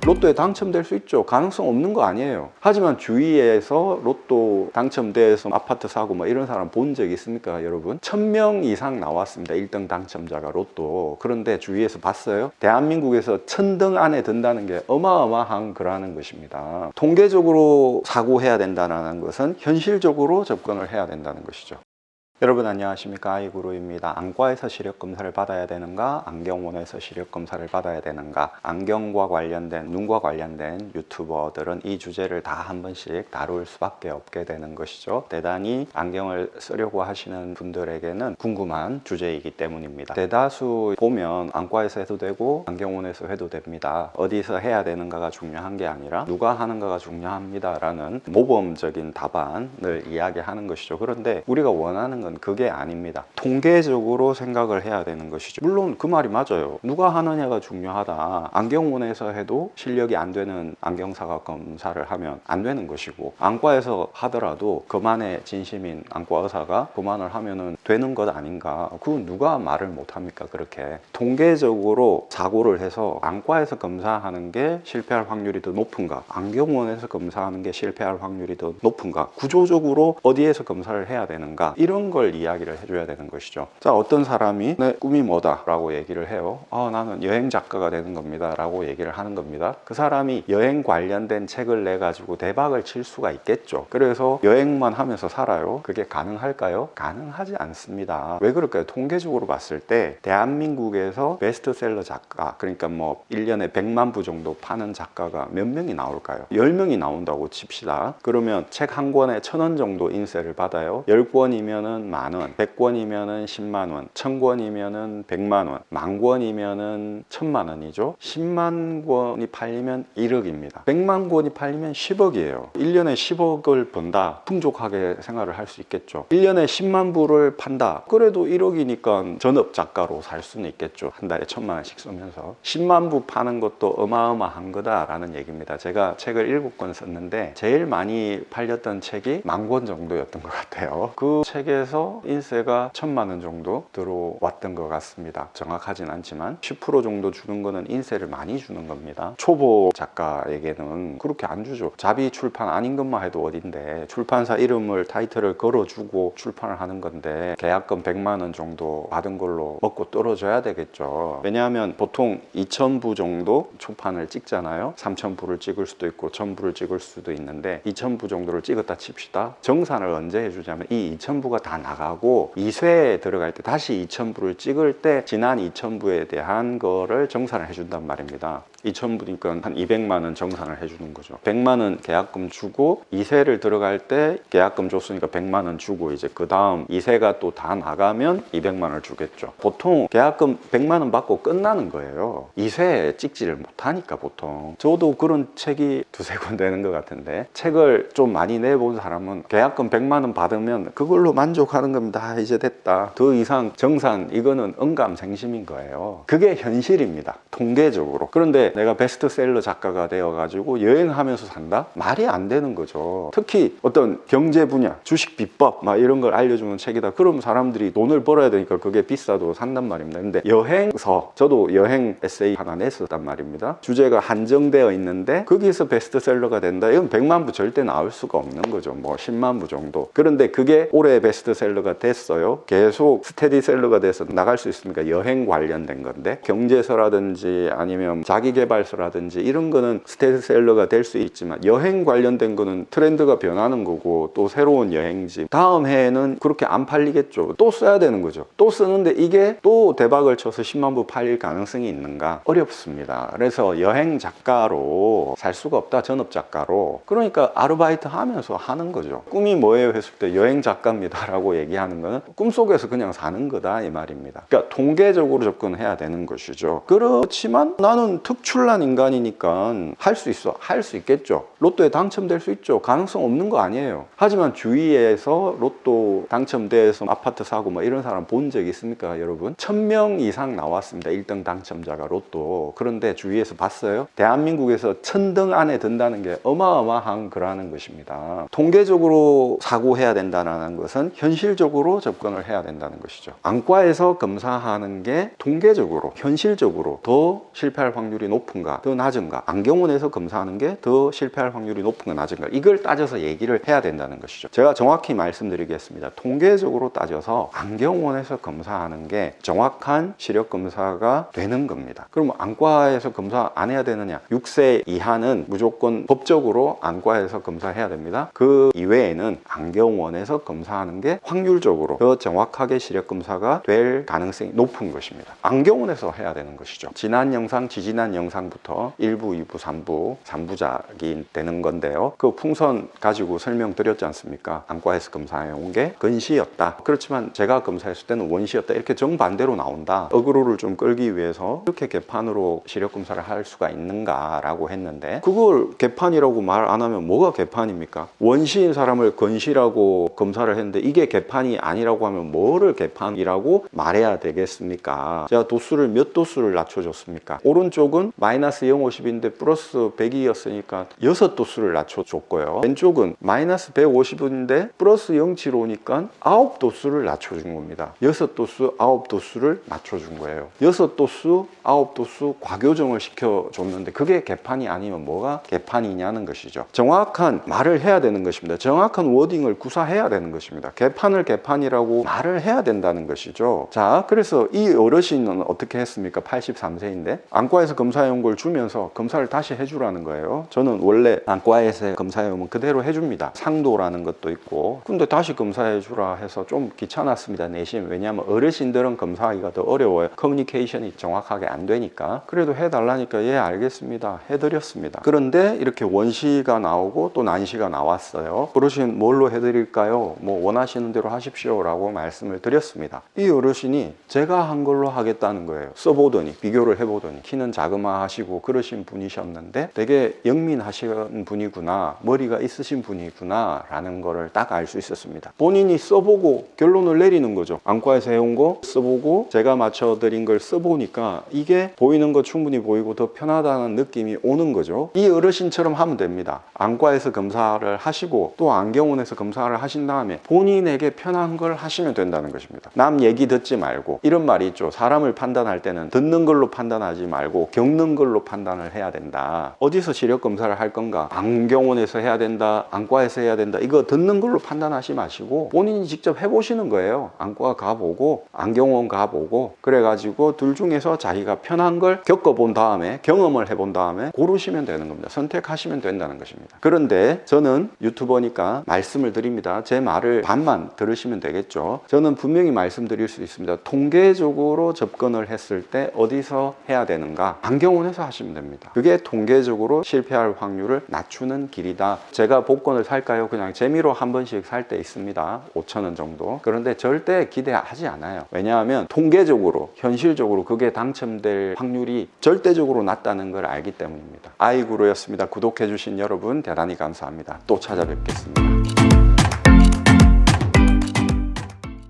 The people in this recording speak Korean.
로또에 당첨될 수 있죠. 가능성 없는 거 아니에요. 하지만 주위에서 로또 당첨돼서 아파트 사고 뭐 이런 사람 본 적 있습니까, 여러분? 1000명 이상 나왔습니다. 1등 당첨자가 로또. 그런데 주위에서 봤어요? 대한민국에서 1000등 안에 든다는 게 어마어마한 거라는 것입니다. 통계적으로 사고해야 된다는 것은 현실적으로 접근을 해야 된다는 것이죠. 여러분 안녕하십니까, 아이구루입니다. 안과에서 시력검사를 받아야 되는가, 안경원에서 시력검사를 받아야 되는가, 안경과 관련된, 눈과 관련된 유튜버들은 이 주제를 다 한 번씩 다룰 수밖에 없게 되는 것이죠. 대단히 안경을 쓰려고 하시는 분들에게는 궁금한 주제이기 때문입니다. 대다수 보면 안과에서 해도 되고 안경원에서 해도 됩니다. 어디서 해야 되는가가 중요한 게 아니라 누가 하는가가 중요합니다 라는 모범적인 답안을 이야기하는 것이죠. 그런데 우리가 원하는 건 그게 아닙니다. 통계적으로 생각을 해야 되는 것이죠. 물론 그 말이 맞아요. 누가 하느냐가 중요하다. 안경원에서 해도 실력이 안 되는 안경사가 검사를 하면 안 되는 것이고, 안과에서 하더라도 그만의 진심인 안과 의사가 그만을 하면은 되는 것 아닌가. 그건 누가 말을 못 합니까? 그렇게 통계적으로 사고를 해서 안과에서 검사하는 게 실패할 확률이 더 높은가, 안경원에서 검사하는 게 실패할 확률이 더 높은가, 구조적으로 어디에서 검사를 해야 되는가, 이런 걸 이야기를 해줘야 되는 것이죠. 자, 어떤 사람이 내 꿈이 뭐다 라고 얘기를 해요. 나는 여행 작가가 되는 겁니다 라고 얘기를 하는 겁니다. 그 사람이 여행 관련된 책을 내 가지고 대박을 칠 수가 있겠죠. 그래서 여행만 하면서 살아요. 그게 가능할까요? 가능하지 않습니다. 왜 그럴까요? 통계적으로 봤을 때 대한민국에서 베스트셀러 작가, 그러니까 뭐 1년에 100만 부 정도 파는 작가가 몇 명이 나올까요? 10명이 나온다고 칩시다. 그러면 책 한 권에 1000원 정도 인세를 받아요. 10권이면은 만원, 100권이면은 10만원, 1000권이면은 100만원, 만권이면은 1000만원이죠. 10만 권이 팔리면 1억입니다. 100만 권이 팔리면 10억이에요. 1년에 10억을 번다. 풍족하게 생활을 할 수 있겠죠. 1년에 10만 부를 판다. 그래도 1억이니까 전업 작가로 살 수는 있겠죠. 한 달에 1000만원씩 쓰면서. 10만 부 파는 것도 어마어마한 거다라는 얘기입니다. 제가 책을 7권 썼는데 제일 많이 팔렸던 책이 10,000권 정도였던 것 같아요. 그 책에서 인세가 1000만원 정도 들어왔던 것 같습니다. 정확하진 않지만 10% 정도 주는 거는 인세를 많이 주는 겁니다. 초보 작가에게는 그렇게 안 주죠. 자비 출판 아닌 것만 해도 어딘데, 출판사 이름을 타이틀을 걸어주고 출판을 하는 건데 계약금 100만원 정도 받은 걸로 먹고 떨어져야 되겠죠. 왜냐하면 보통 2000부 정도 초판을 찍잖아요. 3000부를 찍을 수도 있고 1000부를 찍을 수도 있는데 2000부 정도를 찍었다 칩시다. 정산을 언제 해주냐면 이 2000부가 다 나가고 2쇄에 들어갈 때 다시 2000부를 찍을 때 지난 2000부에 대한 거를 정산을 해준단 말입니다. 2000부니까 한 200만원 정산을 해주는 거죠. 100만원 계약금 주고 2쇄를 들어갈 때 계약금 줬으니까 100만원 주고 이제 그 다음 2쇄가 또 다 나가면 200만원을 주겠죠. 보통 계약금 100만원 받고 끝나는 거예요. 2쇄 찍지를 못하니까 보통. 저도 그런 책이 2-3권 되는 것 같은데, 책을 좀 많이 내본 사람은 계약금 100만원 받으면 그걸로 만족하는 겁니다. 이제 됐다. 더 이상 정산, 이거는 언감생심인 거예요. 그게 현실입니다. 통계적으로. 그런데 내가 베스트셀러 작가가 되어가지고 여행하면서 산다? 말이 안 되는 거죠. 특히 어떤 경제 분야, 주식 비법 막 이런 걸 알려주는 책이다. 그럼 사람들이 돈을 벌어야 되니까 그게 비싸도 산단 말입니다. 근데 여행서, 저도 여행 에세이 하나 냈었단 말입니다. 주제가 한정되어 있는데 거기서 베스트셀러가 된다? 이건 100만 부 절대 나올 수가 없는 거죠. 뭐 10만 부 정도. 그런데 그게 올해 베스트셀러가 됐어요. 계속 스테디셀러가 돼서 나갈 수 있습니까? 여행 관련된 건데, 경제서라든지 아니면 자기계발서라든지 이런 거는 스테디셀러가 될 수 있지만 여행 관련된 거는 트렌드가 변하는 거고 또 새로운 여행지, 다음 해에는 그렇게 안 팔리겠죠. 또 써야 되는 거죠. 또 쓰는데 이게 또 대박을 쳐서 10만 부 팔릴 가능성이 있는가? 어렵습니다. 그래서 여행 작가로 살 수가 없다. 전업 작가로. 그러니까 아르바이트 하면서 하는 거죠. 꿈이 뭐예요 했을 때 여행 작가입니다 라고 얘기하는 거는 꿈속에서 그냥 사는 거다 이 말입니다. 그러니까 통계적으로 접근해야 되는 것이죠. 그렇지만 나는 특출난 인간이니까 할 수 있어. 할 수 있겠죠. 로또에 당첨될 수 있죠. 가능성 없는 거 아니에요. 하지만 주위에서 로또 당첨돼서 아파트 사고 뭐 이런 사람 본 적 있습니까, 여러분? 1000명 이상 나왔습니다. 1등 당첨자가 로또. 그런데 주위에서 봤어요? 대한민국에서 1000등 안에 든다는 게 어마어마한 거라는 것입니다. 통계적으로 사고해야 된다는 것은 현실 현실적으로 접근을 해야 된다는 것이죠. 안과에서 검사하는 게 통계적으로 현실적으로 더 실패할 확률이 높은가 더 낮은가, 안경원에서 검사하는 게 더 실패할 확률이 높은가 낮은가, 이걸 따져서 얘기를 해야 된다는 것이죠. 제가 정확히 말씀드리겠습니다. 통계적으로 따져서 안경원에서 검사하는 게 정확한 시력 검사가 되는 겁니다. 그럼 안과에서 검사 안 해야 되느냐? 6세 이하는 무조건 법적으로 안과에서 검사해야 됩니다. 그 이외에는 안경원에서 검사하는 게 확률적으로 더 정확하게 시력 검사가 될 가능성이 높은 것입니다. 안경원에서 해야 되는 것이죠. 지난 영상, 지지난 영상부터 1부, 2부, 3부, 3부작이 되는 건데요. 그 풍선 가지고 설명드렸지 않습니까? 안과에서 검사해온 게 근시였다. 그렇지만 제가 검사했을 때는 원시였다. 이렇게 정반대로 나온다. 어그로를 좀 끌기 위해서 이렇게 개판으로 시력 검사를 할 수가 있는가라고 했는데, 그걸 개판이라고 말 안 하면 뭐가 개판입니까? 원시인 사람을 근시라고 검사를 했는데 이게 개판이 아니라고 하면 뭐를 개판이라고 말해야 되겠습니까? 제가 도수를 몇 도수를 낮춰줬습니까? 오른쪽은 마이너스 0.50인데 플러스 100이었으니까 6도수를 낮춰줬고요. 왼쪽은 마이너스 150인데 플러스 0.75니까 9도수를 낮춰준 겁니다. 6도수, 9도수를 낮춰준 거예요. 6도수, 9도수 과교정을 시켜줬는데 그게 개판이 아니면 뭐가 개판이냐는 것이죠. 정확한 말을 해야 되는 것입니다. 정확한 워딩을 구사해야 되는 것입니다. 개판을 개판이라고 말을 해야 된다는 것이죠. 자, 그래서 이 어르신은 어떻게 했습니까? 83세인데 안과에서 검사해온 걸 주면서 검사를 다시 해주라는 거예요. 저는 원래 안과에서 검사해오면 그대로 해줍니다. 상도라는 것도 있고. 근데 다시 검사해주라 해서 좀 귀찮았습니다. 내심. 왜냐하면 어르신들은 검사하기가 더 어려워요. 커뮤니케이션이 정확하게 안 되니까. 그래도 해달라니까 예 알겠습니다. 해드렸습니다. 그런데 이렇게 원시가 나오고 또 난시가 나왔어요. 어르신 뭘로 해드릴까요? 뭐 원하시는 대로 하십시오 라고 말씀을 드렸습니다. 이 어르신이 제가 한 걸로 하겠다는 거예요. 써보더니 비교를 해보더니 키는 자그마하시고 그러신 분이셨는데 되게 영민하신 분이구나, 머리가 있으신 분이구나 라는 거를 딱 알 수 있었습니다. 본인이 써보고 결론을 내리는 거죠. 안과에서 해온 거 써보고 제가 맞춰드린 걸 써보니까 이게 보이는 거 충분히 보이고 더 편하다는 느낌이 오는 거죠. 이 어르신처럼 하면 됩니다. 안과에서 검사를 하시고 또 안경원에서 검사를 하신 다음에 본인에게 편한 걸 하시면 된다는 것입니다. 남 얘기 듣지 말고, 이런 말이 있죠. 사람을 판단할 때는 듣는 걸로 판단하지 말고 겪는 걸로 판단을 해야 된다. 어디서 시력 검사를 할 건가? 안경원에서 해야 된다, 안과에서 해야 된다, 이거 듣는 걸로 판단하지 마시고 본인이 직접 해보시는 거예요. 안과 가보고 안경원 가보고 그래가지고 둘 중에서 자기가 편한 걸 겪어본 다음에 경험을 해본 다음에 고르시면 되는 겁니다. 선택하시면 된다는 것입니다. 그런데 저는 유튜버니까 말씀을 드립니다. 제 말을 반만 들으시면 되겠죠. 저는 분명히 말씀드릴 수 있습니다. 통계적으로 접근을 했을 때 어디서 해야 되는가? 안경원에서 하시면 됩니다. 그게 통계적으로 실패할 확률을 낮추는 길이다. 제가 복권을 살까요? 그냥 재미로 한 번씩 살 때 있습니다. 5,000원 정도. 그런데 절대 기대하지 않아요. 왜냐하면 통계적으로 현실적으로 그게 당첨될 확률이 절대적으로 낮다는 걸 알기 때문입니다. 아이구루였습니다. 구독해주신 여러분 대단히 감사합니다. 또 찾아뵙겠습니다.